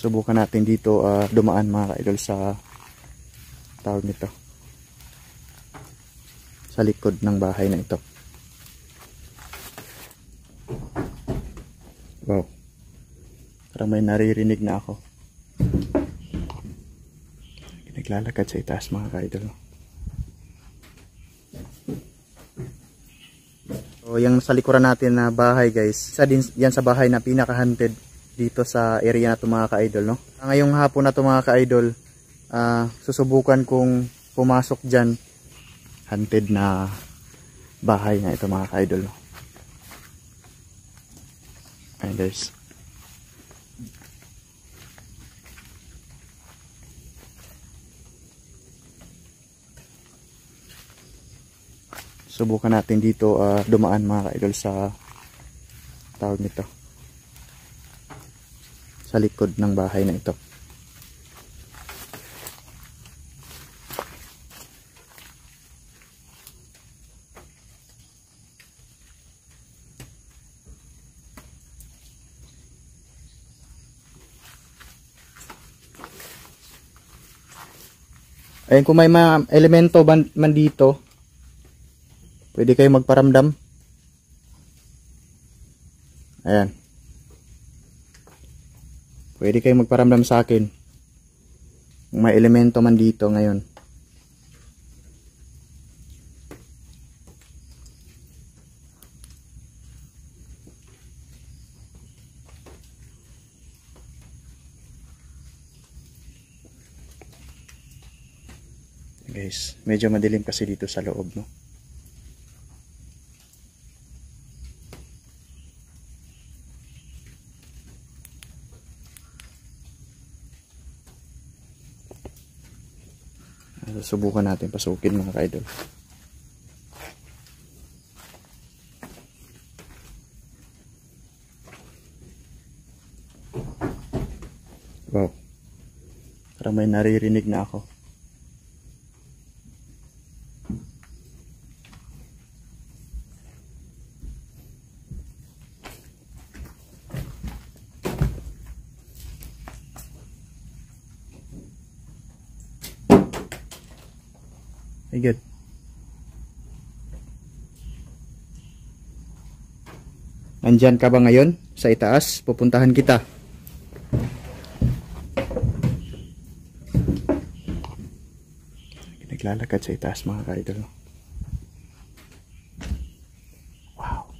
Subukan natin dito dumaan mga ka-idol sa tawag nito, sa likod ng bahay na ito. Wow, parang may naririnig na ako. Naglalakad sa itaas mga ka-idol. So yung sa likuran natin na bahay guys, isa din yan sa bahay na pinaka-haunted dito sa area na ito mga ka-idol, no? Ngayong hapon na ito mga ka-idol, susubukan kong pumasok dyan. Haunted na bahay na ito mga ka-idol, no? Ayan guys. Subukan natin dito dumaan mga ka-idol sa tawag nito, sa likod ng bahay na ito. Ayun, kung may mga elemento man dito, pwede kayo magparamdam. Ayan. Pwede kayo magparamdam sa akin. Kung may elemento man dito ngayon. Guys, medyo madilim kasi dito sa loob, no? Subukan natin pasukin mga ka-idol. Wow, parang may naririnig na ako. Ay, good. Nandyan ka ba ngayon sa itaas? Pupuntahan kita. Naglalakad sa itaas mga ka-idol. Wow.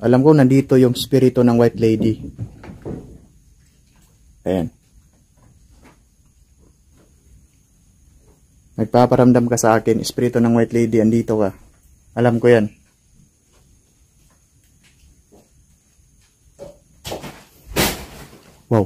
Alam ko nandito yung spirito ng White Lady. Ayan. Nagpaparamdam ka sa akin, espiritu ng White Lady, andito ka. Alam ko yan. Wow.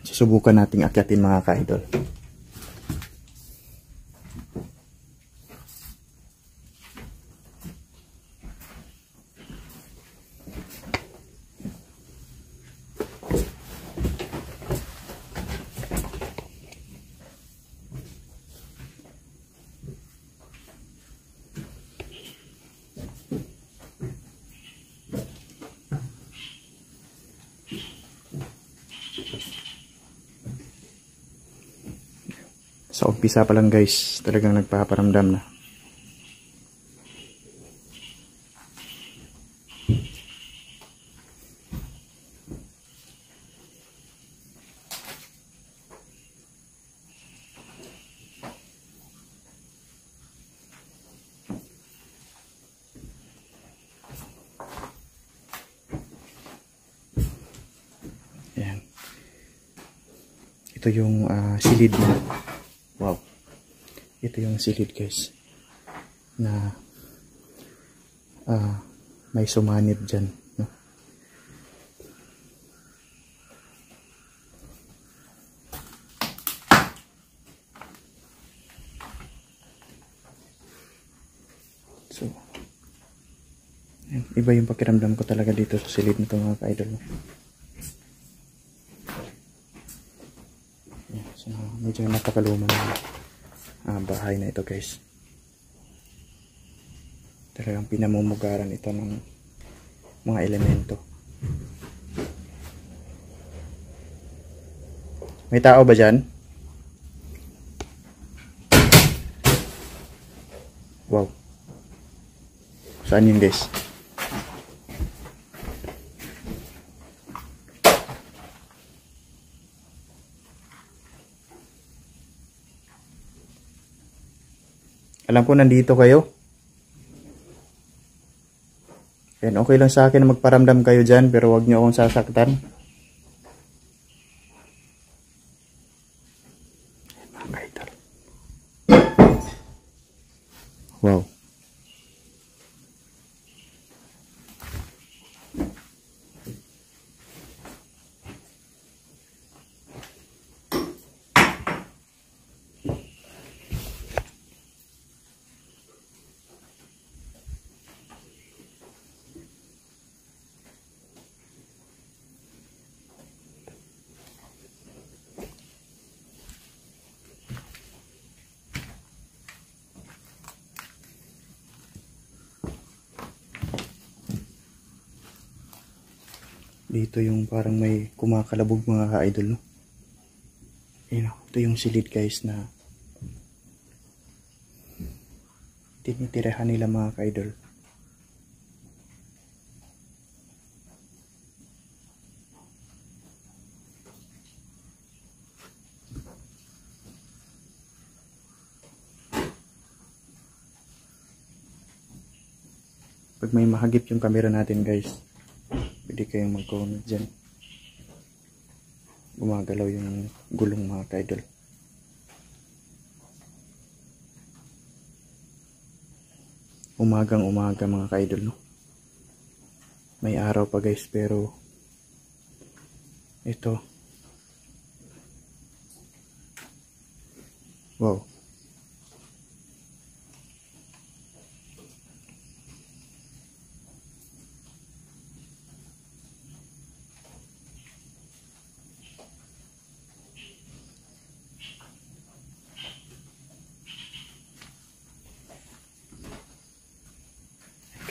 Susubukan nating akyatin mga ka-idol. Sa umpisa pa lang guys, talagang nagpaparamdam na. Ayan. Ito yung silid na. Wow. Ito yung silid guys. Na may sumanib dyan. No? So, iba yung pakiramdam ko talaga dito sa silid nito mga ka-idol. medyo napakaluma na bahay na ito guys. Talagang pinamumugaran ito ng mga elemento. May tao ba dyan? Wow. Saan yun guys? Alam ko nandito kayo. Yan, okay lang sa akin na magparamdam kayo dyan, pero wag nyo akong sasaktan. Wow. Dito yung parang may kumakalabog mga ka-idol, no? Ayun, ito yung silid guys na tinitirahan nila mga ka-idol. Pag may mahagip yung camera natin guys, pwede kayong mag-comment dyan. Gumagalaw yung gulong mga ka-idol. Umagang umaga mga ka-idol, no? May araw pa guys, pero ito. Wow.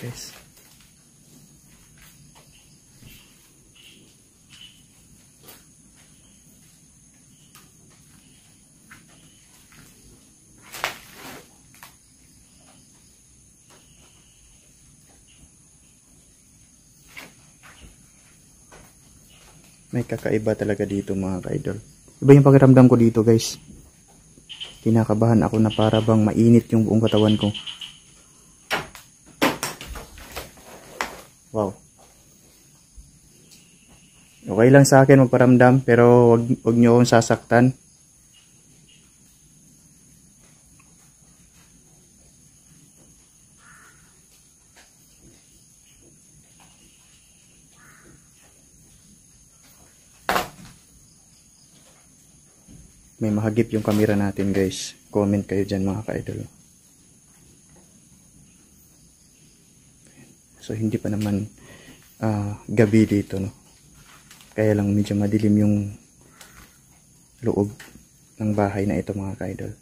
Guys, may kakaiba talaga dito mga ka-idol. Iba yung pakiramdam ko dito guys. Kinakabahan ako na para bang mainit yung buong katawan ko. Wow. Okay lang sa akin magparamdam, pero wag nyo akong sasaktan. May mahagip yung camera natin guys. Comment kayo dyan mga ka-idol. So hindi pa naman gabi dito, no? Kaya lang medyo madilim yung loob ng bahay na ito mga ka-idol.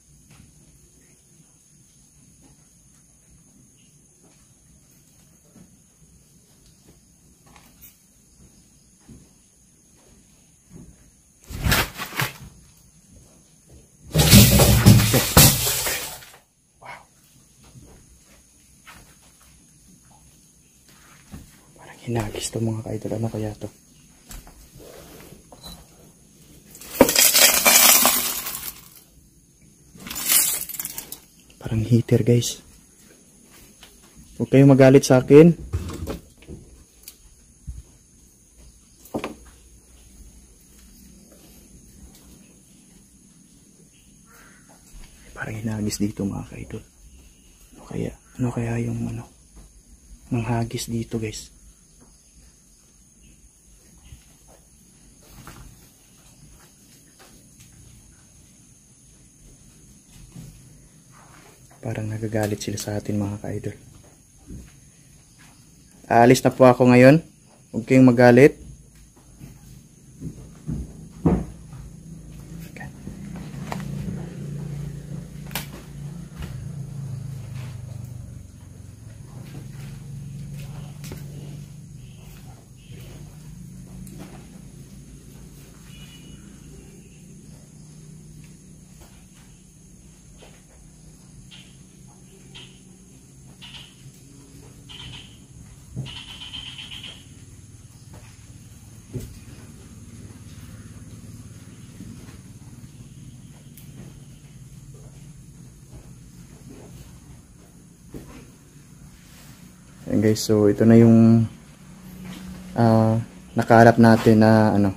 Hinagis to mga ka-idol. Ano kaya to? Parang heater guys. Huwag kayong magalit sa akin. Parang hinagis dito mga ka-idol. Ano kaya yung ng hagis dito guys? Parang nagagalit sila sa atin mga ka-idol. Aalis na po ako ngayon. Huwag kayong magalit. Okay. guys, so ito na yung nakaharap natin na ano,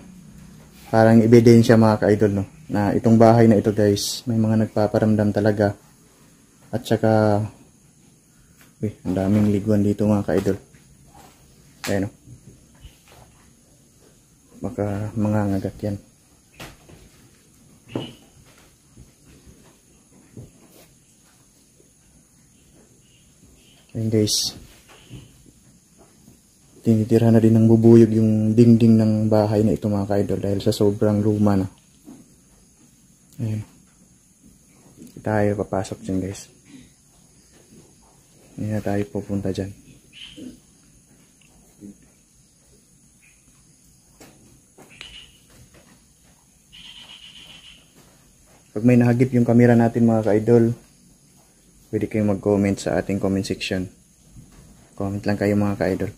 parang ebidensya mga ka-idol, no, na itong bahay na ito guys, may mga nagpaparamdam talaga. At saka ang daming liguan dito mga ka-idol. Ayan, no, baka mangangagat yan. Ayan guys, tinitira na din ng bubuyog yung dingding ng bahay na ito mga ka-idol dahil sa sobrang luma na. Ayan, tayo papasok dyan guys. Hindi na tayo pupunta dyan. Pag may nahagip yung camera natin mga ka-idol, pwede kayong mag-comment sa ating comment section. Comment lang kayo mga ka-idol.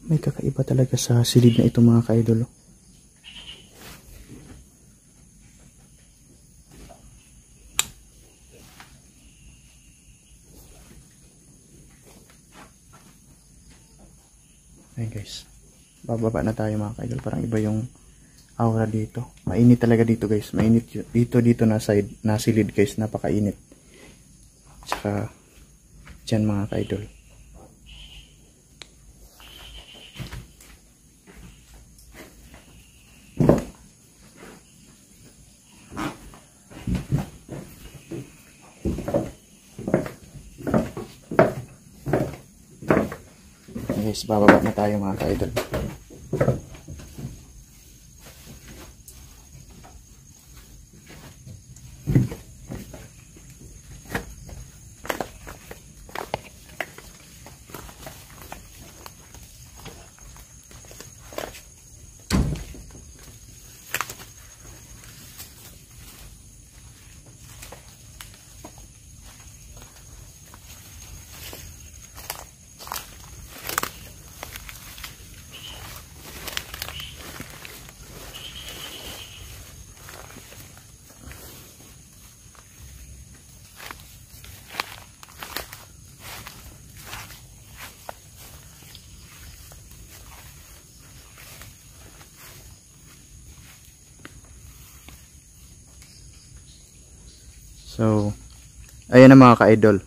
May kakaiba talaga sa silid na ito mga ka-idol. Ayan guys, bababa na tayo mga ka-idol. Parang iba yung aura dito. Mainit talaga dito guys. Mainit dito na side, na silid guys. Napakainit. Tsaka dyan mga ka-idol. Guys, bababa na tayo mga ka-idol. So, ayan na mga ka-idol.